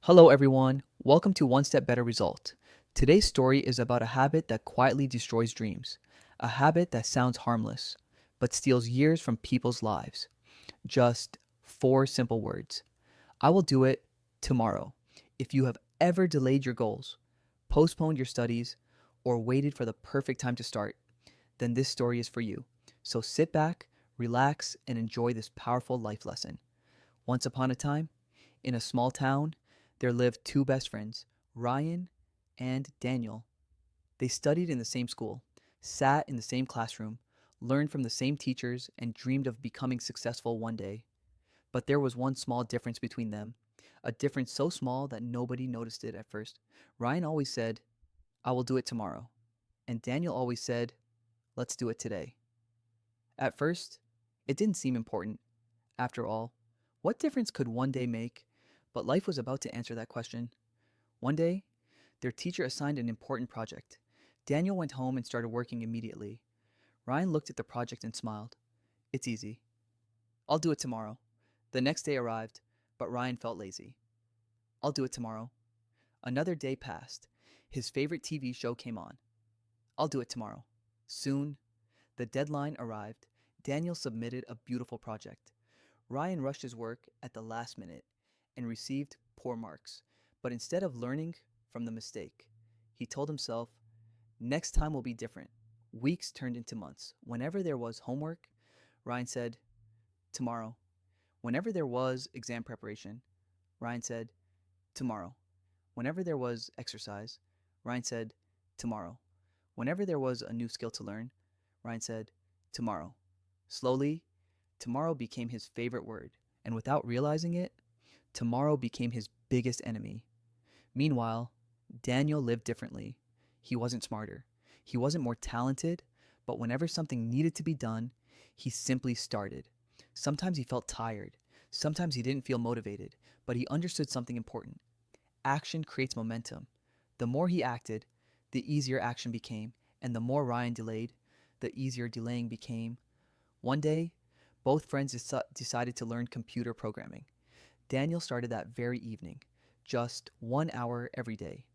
Hello, everyone. Welcome to One Step Better Result. Today's story is about a habit that quietly destroys dreams, a habit that sounds harmless, but steals years from people's lives. Just four simple words. I will do it tomorrow. If you have ever delayed your goals, postponed your studies, or waited for the perfect time to start, then this story is for you. So sit back, relax, and enjoy this powerful life lesson. Once upon a time, in a small town, there lived two best friends, Ryan and Daniel. They studied in the same school, sat in the same classroom, learned from the same teachers, and dreamed of becoming successful one day. But there was one small difference between them, a difference so small that nobody noticed it at first. Ryan always said, I will do it tomorrow. And Daniel always said, let's do it today. At first, it didn't seem important. After all, what difference could one day make? But life was about to answer that question. One day, their teacher assigned an important project. Daniel went home and started working immediately. Ryan looked at the project and smiled. It's easy. I'll do it tomorrow. The next day arrived, but Ryan felt lazy. I'll do it tomorrow. Another day passed. His favorite TV show came on. I'll do it tomorrow. Soon, the deadline arrived. Daniel submitted a beautiful project. Ryan rushed his work at the last minute and received poor marks. But instead of learning from the mistake, he told himself, next time will be different. Weeks turned into months. Whenever there was homework, Ryan said, tomorrow. Whenever there was exam preparation, Ryan said, tomorrow. Whenever there was exercise, Ryan said, tomorrow. Whenever there was a new skill to learn, Ryan said, tomorrow. Slowly, tomorrow became his favorite word, and without realizing it, tomorrow became his biggest enemy. Meanwhile, Daniel lived differently. He wasn't smarter. He wasn't more talented, but whenever something needed to be done, he simply started. Sometimes he felt tired. Sometimes he didn't feel motivated, but he understood something important. Action creates momentum. The more he acted, the easier action became, and the more Ryan delayed, the easier delaying became. One day, both friends decided to learn computer programming. Daniel started that very evening, just 1 hour every day.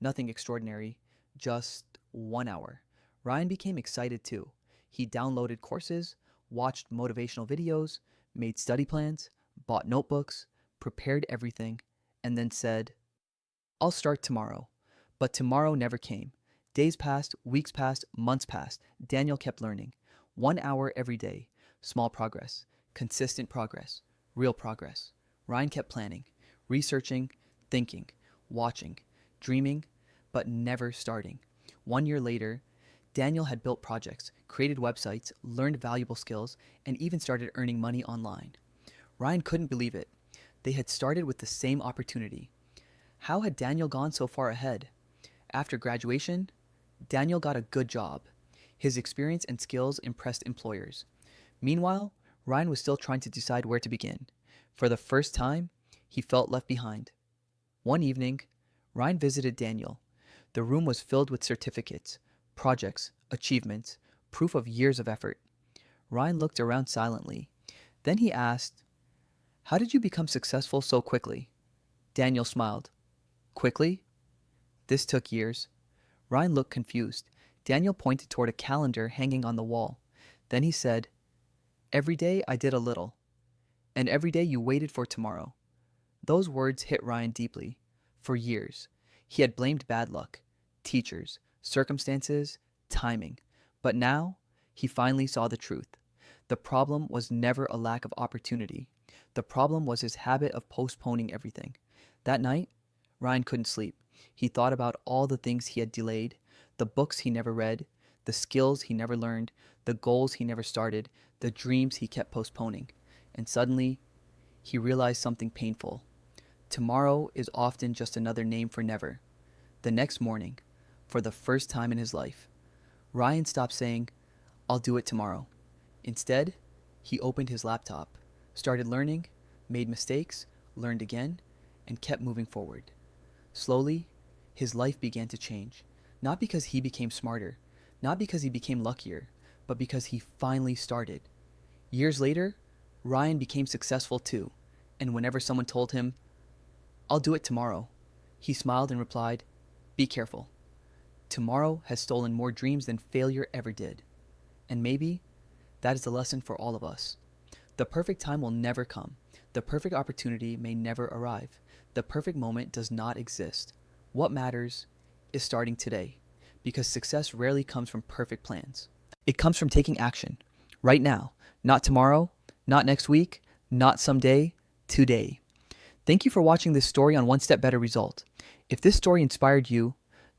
Nothing extraordinary, just 1 hour. Ryan became excited too. He downloaded courses, watched motivational videos, made study plans, bought notebooks, prepared everything, and then said, I'll start tomorrow. But tomorrow never came. Days passed, weeks passed, months passed. Daniel kept learning. 1 hour every day. Small progress. Consistent progress. Real progress. Ryan kept planning, researching, thinking, watching, dreaming, but never starting. 1 year later, Daniel had built projects, created websites, learned valuable skills, and even started earning money online. Ryan couldn't believe it. They had started with the same opportunity. How had Daniel gone so far ahead? After graduation, Daniel got a good job. His experience and skills impressed employers. Meanwhile, Ryan was still trying to decide where to begin. For the first time, he felt left behind. One evening, Ryan visited Daniel. The room was filled with certificates, projects, achievements, proof of years of effort. Ryan looked around silently. Then he asked, how did you become successful so quickly? Daniel smiled. Quickly? This took years. Ryan looked confused. Daniel pointed toward a calendar hanging on the wall. Then he said, every day I did a little. And every day you waited for tomorrow. Those words hit Ryan deeply. For years, he had blamed bad luck, teachers, circumstances, timing. But now, he finally saw the truth. The problem was never a lack of opportunity. The problem was his habit of postponing everything. That night, Ryan couldn't sleep. He thought about all the things he had delayed, the books he never read, the skills he never learned, the goals he never started, the dreams he kept postponing. And suddenly, he realized something painful. Tomorrow is often just another name for never. The next morning, for the first time in his life, Ryan stopped saying, I'll do it tomorrow. Instead, he opened his laptop, started learning, made mistakes, learned again, and kept moving forward. Slowly, his life began to change. Not because he became smarter, not because he became luckier, but because he finally started. Years later, Ryan became successful too, and whenever someone told him, I'll do it tomorrow. He smiled and replied, be careful. Tomorrow has stolen more dreams than failure ever did. And maybe that is the lesson for all of us. The perfect time will never come. The perfect opportunity may never arrive. The perfect moment does not exist. What matters is starting today, because success rarely comes from perfect plans. It comes from taking action, right now, not tomorrow, not next week, not someday, today. Thank you for watching this story on One Step Better Result. If this story inspired you,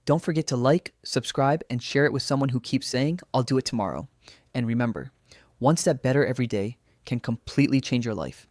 don't forget to like, subscribe, and share it with someone who keeps saying, I'll do it tomorrow. And remember, one step better every day can completely change your life.